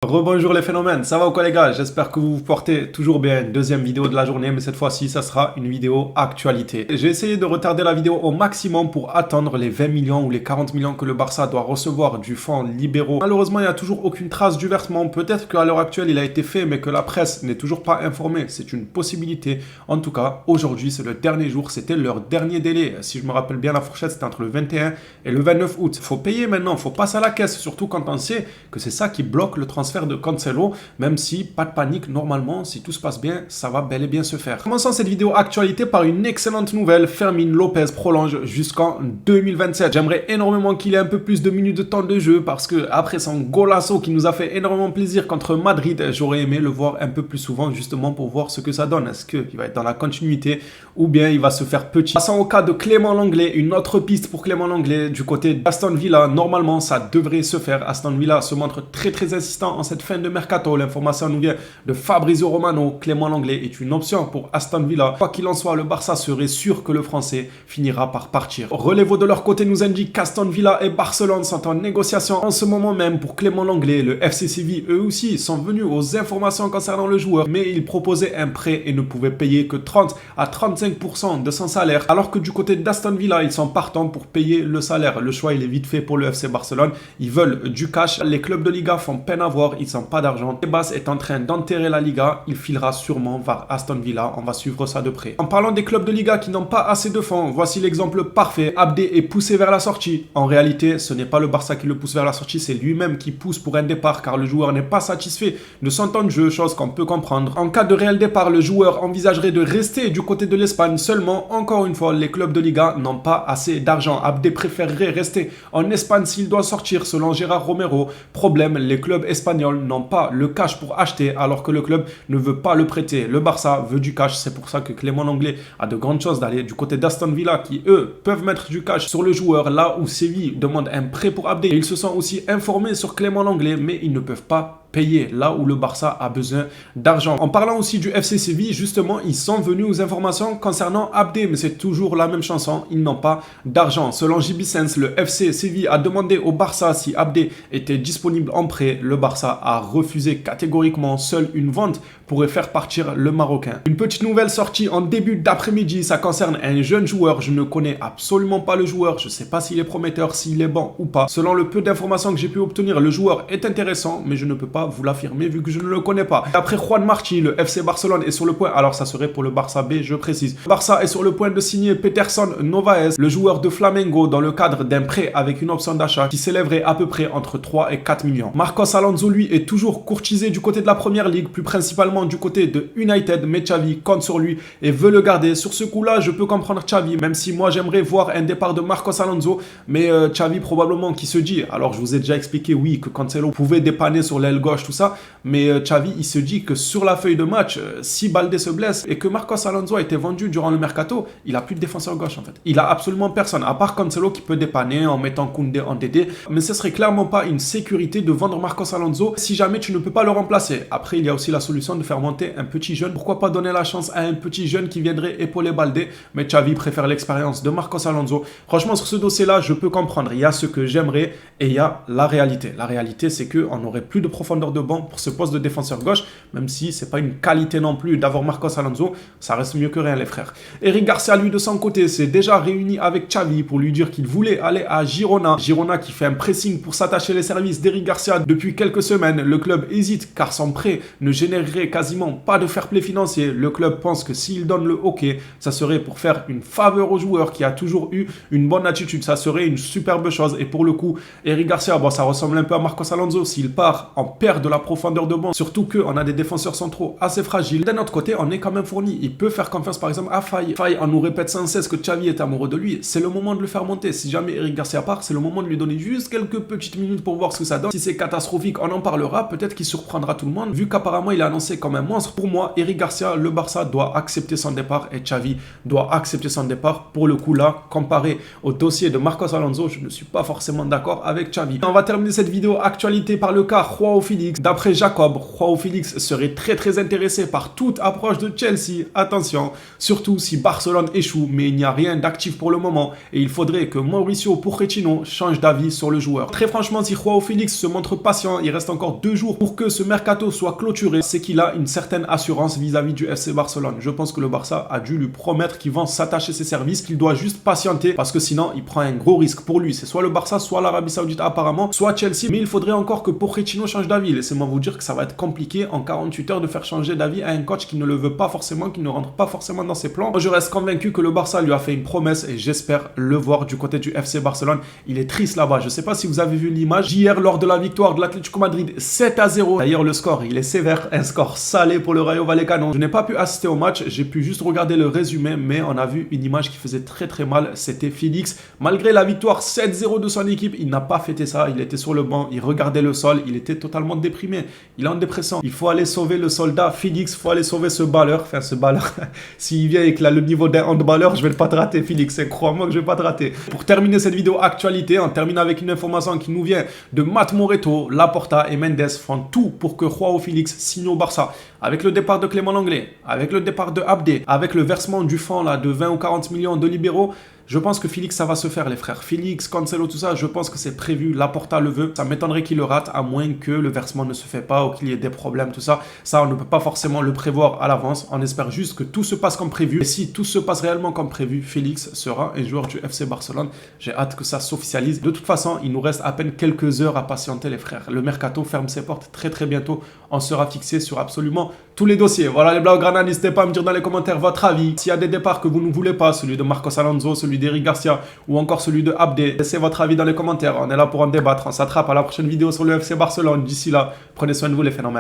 Rebonjour les phénomènes, ça va ou quoi les gars? J'espère que vous vous portez toujours bien. Deuxième vidéo de la journée, mais cette fois-ci, ça sera une vidéo actualité. J'ai essayé de retarder la vidéo au maximum pour attendre les 20 millions ou les 40 millions que le Barça doit recevoir du fonds libéraux. Malheureusement, il n'y a toujours aucune trace du versement. Peut-être qu'à l'heure actuelle, il a été fait, mais que la presse n'est toujours pas informée. C'est une possibilité. En tout cas, aujourd'hui, c'est le dernier jour. C'était leur dernier délai. Si je me rappelle bien, la fourchette, c'était entre le 21 et le 29 août. Faut payer maintenant, faut passer à la caisse, surtout quand on sait que c'est ça qui bloque le transfert de Cancelo, même si, pas de panique, normalement, si tout se passe bien, ça va bel et bien se faire. Commençons cette vidéo actualité par une excellente nouvelle. Fermin Lopez prolonge jusqu'en 2027. J'aimerais énormément qu'il ait un peu plus de minutes de temps de jeu parce que après son golasso qui nous a fait énormément plaisir contre Madrid, j'aurais aimé le voir un peu plus souvent justement pour voir ce que ça donne. Est-ce qu'il va être dans la continuité ou bien il va se faire petit? Passons au cas de Clément Lenglet, une autre piste pour Clément Lenglet du côté d'Aston Villa. Normalement, ça devrait se faire. Aston Villa se montre très insistant en cette fin de mercato. L'information nous vient de Fabrizio Romano. Clément Lenglet est une option pour Aston Villa. Quoi qu'il en soit, le Barça serait sûr que le Français finira par partir. Relevo de leur côté nous indique qu'Aston Villa et Barcelone sont en négociation en ce moment même pour Clément Lenglet. Le FC Séville, eux aussi, sont venus aux informations concernant le joueur, mais ils proposaient un prêt et ne pouvaient payer que 30 à 35% de son salaire, alors que du côté d'Aston Villa, ils sont partants pour payer le salaire. Le choix, il est vite fait pour le FC Barcelone. Ils veulent du cash. Les clubs de Liga font peine à voir. Ils n'ont pas d'argent. Tebas est en train d'enterrer la Liga. Il filera sûrement vers Aston Villa. On va suivre ça de près. En parlant des clubs de Liga qui n'ont pas assez de fonds, voici l'exemple parfait. Abdé est poussé vers la sortie. En réalité, ce n'est pas le Barça qui le pousse vers la sortie, c'est lui-même qui pousse pour un départ car le joueur n'est pas satisfait de son temps de jeu, chose qu'on peut comprendre. En cas de réel départ, le joueur envisagerait de rester du côté de l'Espagne. Seulement, encore une fois, les clubs de Liga n'ont pas assez d'argent. Abdé préférerait rester en Espagne s'il doit sortir, selon Gérard Romero. Problème, les clubs espagnols n'ont pas le cash pour acheter alors que le club ne veut pas le prêter. Le Barça veut du cash, c'est pour ça que Clément Lenglet a de grandes chances d'aller du côté d'Aston Villa qui, eux, peuvent mettre du cash sur le joueur là où Séville demande un prêt pour Abdé. Et ils se sont aussi informés sur Clément Lenglet, mais ils ne peuvent pas payer là où le Barça a besoin d'argent. En parlant aussi du FC Séville, justement, ils sont venus aux informations concernant Abdé, mais c'est toujours la même chanson, ils n'ont pas d'argent. Selon JB Sens, le FC Séville a demandé au Barça si Abdé était disponible en prêt. Le Barça a refusé catégoriquement. Seule une vente pourrait faire partir le Marocain. Une petite nouvelle sortie en début d'après-midi, ça concerne un jeune joueur. Je ne connais absolument pas le joueur, je ne sais pas s'il est prometteur, s'il est bon ou pas. Selon le peu d'informations que j'ai pu obtenir, le joueur est intéressant, mais je ne peux pas vous l'affirmer vu que je ne le connais pas. Après Juan Martí, le FC Barcelone est sur le point, alors ça serait pour le Barça B, je précise. Le Barça est sur le point de signer Peterson Novaes, le joueur de Flamengo, dans le cadre d'un prêt avec une option d'achat qui s'élèverait à peu près entre 3 et 4 millions. Marcos Alonso, lui, est toujours courtisé du côté de la Première Ligue, plus principalement du côté de United, mais Xavi compte sur lui et veut le garder. Sur ce coup-là, je peux comprendre Xavi, même si moi j'aimerais voir un départ de Marcos Alonso, mais Xavi probablement qui se dit, alors je vous ai déjà expliqué, oui, que Cancelo pouvait dépanner sur l'aile gauche, tout ça, mais Xavi, il se dit que sur la feuille de match, si Baldé se blesse et que Marcos Alonso a été vendu durant le mercato, il a plus de défenseur gauche en fait. Il a absolument personne, à part Cancelo qui peut dépanner en mettant Koundé en DD, mais ce serait clairement pas une sécurité de vendre Marcos Alonso si jamais tu ne peux pas le remplacer. Après, il y a aussi la solution de faire monter un petit jeune. Pourquoi pas donner la chance à un petit jeune qui viendrait épauler Baldé, mais Xavi préfère l'expérience de Marcos Alonso. Franchement, sur ce dossier-là, je peux comprendre. Il y a ce que j'aimerais et il y a la réalité. La réalité, c'est qu'on n'aurait plus de profondeur de banc pour ce poste de défenseur gauche, même si c'est pas une qualité non plus d'avoir Marcos Alonso, ça reste mieux que rien les frères. Eric Garcia, lui de son côté, s'est déjà réuni avec Xavi pour lui dire qu'il voulait aller à Girona. Girona qui fait un pressing pour s'attacher les services d'Eric Garcia depuis quelques semaines. Le club hésite car son prêt ne générerait quasiment pas de fair play financier. Le club pense que s'il donne le OK, ça serait pour faire une faveur au joueur qui a toujours eu une bonne attitude. Ça serait une superbe chose. Et pour le coup, Eric Garcia, bon, ça ressemble un peu à Marcos Alonso. S'il part, on perd de la profondeur de banc. Surtout qu'on a des défenseurs centraux assez fragiles. D'un autre côté, on est quand même fourni. Il peut faire confiance par exemple à Faye. Faye, on nous répète sans cesse que Xavi est amoureux de lui. C'est le moment de le faire monter. Si jamais Eric Garcia part, c'est le moment de lui donner juste quelques petites minutes pour voir ce que ça donne. Si c'est catastrophique, on en parlera. Peut-être qu'il surprendra tout le monde. Vu qu'apparemment, il a annoncé comme un monstre. Pour moi, Eric Garcia, le Barça doit accepter son départ et Xavi doit accepter son départ. Pour le coup là, comparé au dossier de Marcos Alonso, je ne suis pas forcément d'accord avec Xavi. On va terminer cette vidéo actualité par le cas Joao Félix Félix. D'après Jacob, Joao Félix serait très intéressé par toute approche de Chelsea. Attention, surtout si Barcelone échoue, mais il n'y a rien d'actif pour le moment et il faudrait que Mauricio Pochettino change d'avis sur le joueur. Très franchement, si Joao Félix se montre patient, il reste encore 2 jours pour que ce mercato soit clôturé, c'est qu'il a une certaine assurance vis-à-vis du FC Barcelone. Je pense que le Barça a dû lui promettre qu'ils vont s'attacher ses services, qu'il doit juste patienter parce que sinon il prend un gros risque pour lui. C'est soit le Barça, soit l'Arabie Saoudite apparemment, soit Chelsea, mais il faudrait encore que Pochettino change d'avis. Laissez-moi vous dire que ça va être compliqué en 48 heures de faire changer d'avis à un coach qui ne le veut pas forcément, qui ne rentre pas forcément dans ses plans. Moi, je reste convaincu que le Barça lui a fait une promesse et j'espère le voir du côté du FC Barcelone. Il est triste là-bas. Je ne sais pas si vous avez vu l'image d'hier lors de la victoire de l'Atlético Madrid 7-0. D'ailleurs, le score, il est sévère, un score salé pour le Rayo Vallecano. Je n'ai pas pu assister au match, j'ai pu juste regarder le résumé, mais on a vu une image qui faisait très mal. C'était Félix. Malgré la victoire 7-0 de son équipe, il n'a pas fêté ça. Il était sur le banc, il regardait le sol, il était totalement déprimé. Il est en dépression. Il faut aller sauver le soldat Félix, il faut aller sauver ce balleur. Enfin, ce balleur, s'il vient et qu'il a le niveau d'un handballeur, je vais pas te rater, Félix. Crois-moi que je vais pas te rater. Pour terminer cette vidéo actualité, on termine avec une information qui nous vient de Matt Moreto. Laporta et Mendes font tout pour que Joao Félix signe au Barça. Avec le départ de Clément Lenglet, avec le départ de Abdé, avec le versement du fonds là, de 20 ou 40 millions de libéraux, je pense que Félix, ça va se faire, les frères. Félix, Cancelo, tout ça, je pense que c'est prévu. Laporta le veut. Ça m'étonnerait qu'il le rate, à moins que le versement ne se fait pas ou qu'il y ait des problèmes, tout ça. Ça, on ne peut pas forcément le prévoir à l'avance. On espère juste que tout se passe comme prévu. Et si tout se passe réellement comme prévu, Félix sera un joueur du FC Barcelone. J'ai hâte que ça s'officialise. De toute façon, il nous reste à peine quelques heures à patienter, les frères. Le mercato ferme ses portes très bientôt. On sera fixé sur absolument tous les dossiers. Voilà les Blaugrana, n'hésitez pas à me dire dans les commentaires votre avis. S'il y a des départs que vous ne voulez pas, celui de Marcos Alonso, celui d'Eric Garcia ou encore celui de Abdé, laissez votre avis dans les commentaires. On est là pour en débattre. On s'attrape à la prochaine vidéo sur le FC Barcelone. D'ici là, prenez soin de vous les phénomènes.